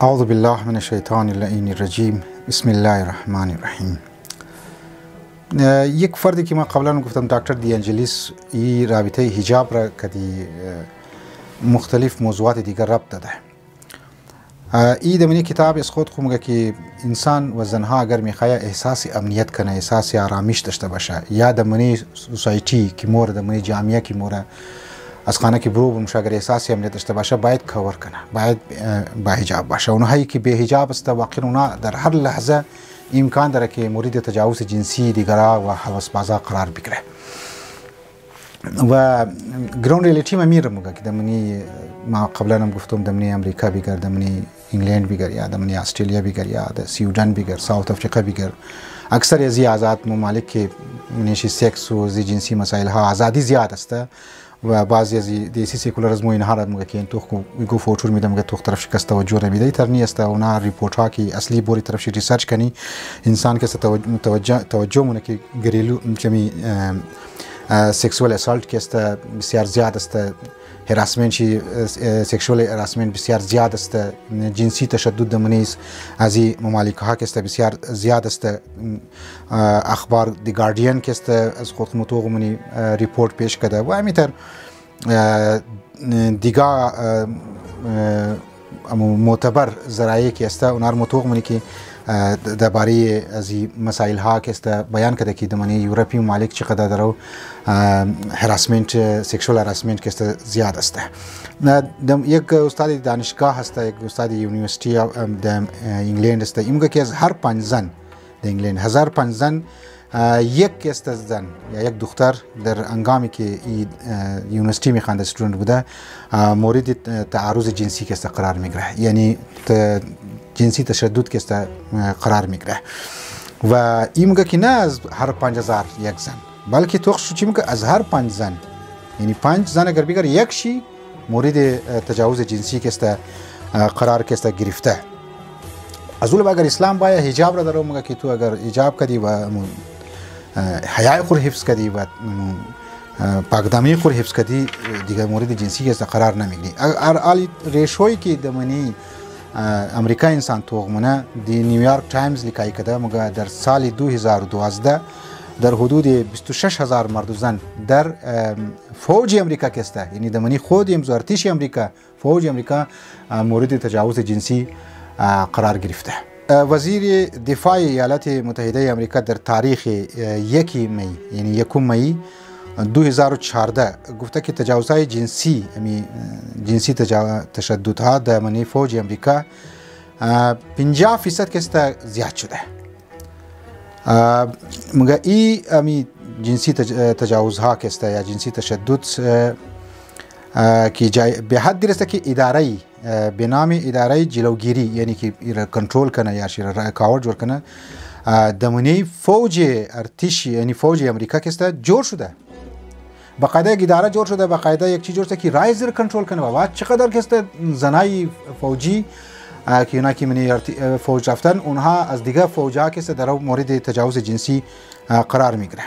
اعوذ بالله من الشیطان اللعین الرجیم بسم الله الرحمن الرحیم. یک فردی که ما قبلا گفتم دکتر دیانجلیس این رابطه حجاب را کدی مختلف موضوعات دیگر ربط داده. این دمنی کتاب از خود خومگه که انسان و زنها اگر میخواه احساس امنیت کنه، احساس آرامش داشته باشه، یا دمنی سوسایتی که مورد دمنی جامعه که مورد از خانه که برو بمشه اگر احساس امنیت داشته باشه باید کور کنه، باید با حجاب باشه. اونهایی که به حجاب است واقعا اونا در هر لحظه امکان داره که مورد تجاوز جنسی دیگرها و هوسبازا قرار بگیره. و گراوند ریالیتی ما میرم که دمنی ما قبلا هم گفتم دمنی امریکا بگیر، دمنی انگلند بگیر، یا دمنی استرالیا بگیر، یا سویدن بگیر، ساوت افریقا بگیر، اکثر از آزاد ممالک که منشی سکس و جنسی مسائل ها آزادی زیاد است و بعضی از دیسی سیکولاریسم اینها را میگه که این تو میگو فوتور میدم که تو طرف شکست توجه نمیده ترنی است. اونا ریپورت ها که اصلی بوری طرف ریسرچ کنی انسان که توجه مونه که گریلو کمی سکسوال اسالت که است بسیار زیاد است، هراسمنت چی سکسوال هراسمنت بسیار زیاد است، جنسی تشدد دمنیس از این ممالک ها که است بسیار زیاد است. اخبار دی گاردین که است از خود متوقع منی ریپورت پیش کرده و همیتر دیگه معتبر ذرایعی که است اونها متوقع منی که درباره از این مسائل ها که است بیان کرده که دمنی یورپی ممالک چقدر درو هراسمنت سکشوال هراسمنت که است زیاد است. یک استاد دانشگاه هست، یک استاد یونیورسیتی انگلند است، این میگه که از هر 5 زن در انگلند 1005 زن یک است زن یا یک دختر در انگامی که یونیورسیتی میخوانده استودنت بوده مورد تعرض جنسی که است قرار میگیره، یعنی جنسی تشدد که است قرار میگیره. و این میگه که نه از هر 5000 یک زن، بلکه تو چی میگه از هر 5 زن، یعنی 5 زن اگر بگیر یک شی مورد تجاوز جنسی که است قرار که است گرفته. از اول اگر اسلام باید حجاب را درو میگه که تو اگر حجاب کردی و حیا خود حفظ کردی و پاکدامنی خود حفظ کردی دیگه مورد جنسی که است قرار نمیگیری. اگر ریشوی که دمنی امریکا انسان توغمونه دی نیویورک تایمز لیکای کده مگه در سال 2012 در حدود 26000 مرد و زن در فوج امریکا که است، یعنی دمنی خود ارتش امریکا فوج امریکا مورد تجاوز جنسی قرار گرفته. وزیر دفاع ایالات متحده امریکا در تاریخ 1 می یعنی 1 می 2014 گفته که تجاوزهای جنسی جنسی تشددها در منی فوج امریکا 50% که است زیاد شده. مگه این جنسی تجاوزها که است یا جنسی تشدد که به حد رسیده که اداره به نام اداره جلوگیری یعنی که کنترل کنه یا شیر رکاوت جور کنه دمنی فوج ارتش یعنی فوج امریکا که است جور شده، باقاعده یک اداره جور شده، باقاعده یک چیز جور شده که رایز را کنترل کنه. و چقدر که است زنای فوجی که اونا که منی فوج رفتن اونها از دیگه فوجا که است در مورد تجاوز جنسی قرار میگیره.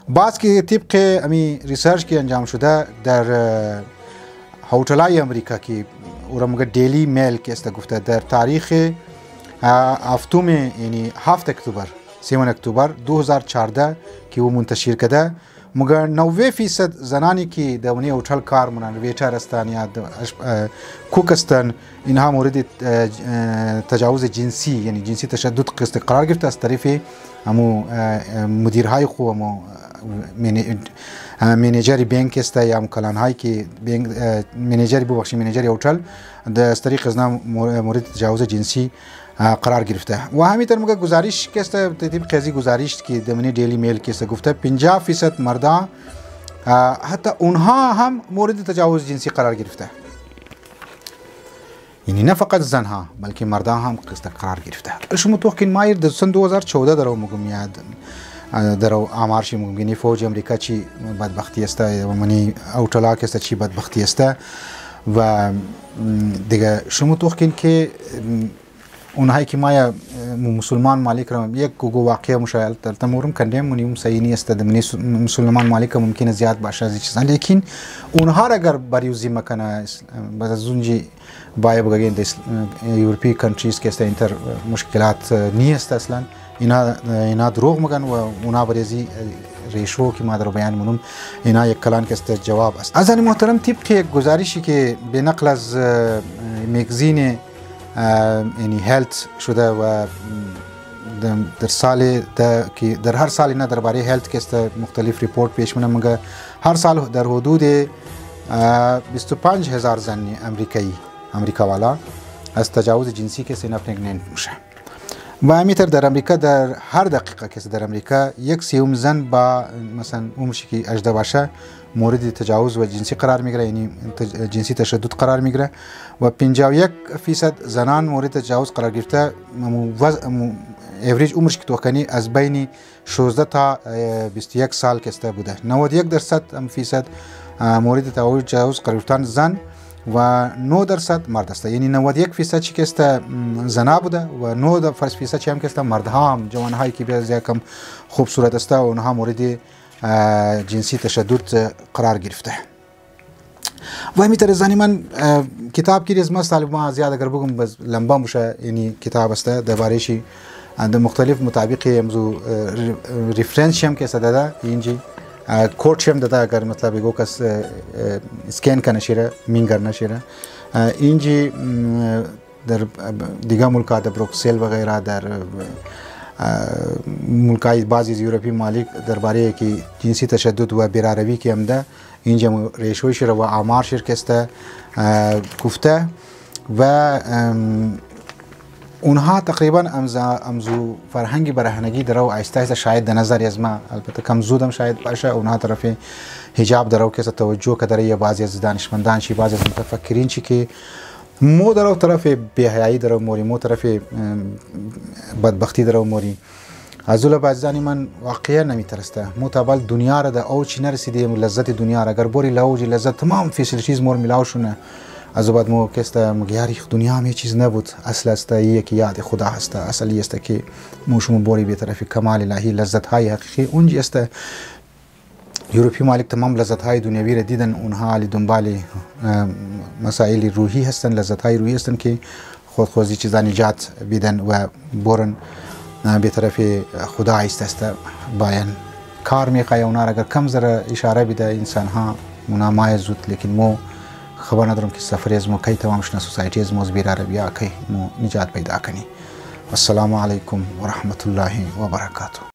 بعض که طبق امی ریسرچ که انجام شده در هتل‌های امریکا که اورمگه دیلی میل که است گفته در تاریخ هفتم یعنی 7 اکتبر 3 اکتبر 2014 که او منتشر کرده مگر 90% زنانی که در اونی هتل کار منن ویتر هستن یا کوک هستن اینها مورد تجاوز جنسی یعنی جنسی تشدد قصد قرار گرفته از طرف همو مدیرهای خو همو منیجری بانک است یا کلانهایی که منیجری ببخشید منیجری هتل از طریق از نام مورد تجاوز جنسی قرار گرفته. و همینطور مگه گزارش که است طبق قضیه گزارش که دمنی دیلی میل که است گفته 50% مردا حتی اونها هم مورد تجاوز جنسی قرار گرفته، یعنی نه فقط زنها بلکه مردا هم قرار گرفته. شما تو که مایر در سن 2014 درو مگم یاد درو آمارش مگم فوج امریکا چی بدبختی است و منی اوتلا که است چی بدبختی است. و دیگه شما تو که اونهایی که ما مسلمان مالک را یک گو واقعه مشاهده تمورم کندیم منیم سعینی است در مسلمان مالک ممکنه زیاد باشه از چیزان لیکن اونها را اگر بریوزی مکنه بازونجی باید بگیم در یورپی کنتریز که است اینتر مشکلات نیست اصلا اینا دروغ میگن و اونا بریزی ریشو که ما در بیان منم اینا یک کلان که است جواب است. از محترم طبق یک گزارشی که به نقل از مگزین یعنی هلت شده و در سال که در هر سال اینا درباره هلت که است مختلف ریپورت پیش می‌کنه مگه هر سال در حدود 25,000 زن امریکا والا از تجاوز جنسی که سینا پرگننت میشه و همینطور در امریکا در هر دقیقه که در امریکا 1/3 زن با مثلا عمرش که 18 باشه مورد تجاوز و جنسی قرار میگیره یعنی جنسی تشدد قرار میگیره و 51% زنان مورد تجاوز قرار گرفته اوریج عمرش که توکنی از بین 16 تا 21 سال که است بوده 91% مورد تجاوز قرار گرفتن زن و 9% مرد است یعنی 91% چی که است زنا بوده و 9% چی هم که است مردها هم جوانهایی که بسیار کم خوبصورت است و اونها مورد جنسی تشدد قرار گرفته و همینطور زنی من کتاب کی از ما طالب ما زیاد اگر بگم بس لمبا میشه یعنی کتاب است درباره شی اند مختلف مطابق امزو ریفرنس هم که داده اینجی کوچ هم داده اگر مطلب بگو کس اسکن کنه شیره مینگر نشیره اینجی در دیگه ملکات در بروکسل و غیره در ملکای بعضی یورپی ممالک درباره که جنسی تشدد و بی‌روی که امده اینجا ریشوی شیر و آمار شرکسته گفته و اونها تقریبا امزو فرهنگی برهنگی درو آیسته آیسته شاید در نظر از ما البته کم زودم شاید باشه اونها طرف حجاب درو که توجه کدره بعضی از دانشمندان چی بعضی از متفکرین چی که مو درو طرف بی‌حیایی درو موری مو طرف بدبختی درو موری ازول بعضی من واقعا نمیترسته متابل دنیا را در اوج نرسیده لذت دنیا را اگر بوری لاوج لذت تمام فیسیلیتیز مور میلاو شونه از بعد مو کست مگیاری دنیا هم چیز نبود اصل است یک یاد خدا هست اصلی است که موشم بوری به طرف کمال الهی لذت های حقیقی اونجا است یورپی مالک تمام لذت های دنیوی را دیدن اونها علی دنبال مسائل روحی هستن لذت های روحی هستن که خودخوزی چیزا نجات بیدن و بورن به طرف خدا است باین کار میخواه اونا را اگر کم ذره اشاره بیده انسان ها اونا مای زود لیکن مو خبر ندارم که سفر از مو کی تمام شنا سوسایتی از موز بیر عربیه کی مو نجات پیدا کنی. السلام علیکم و رحمت الله و برکاته.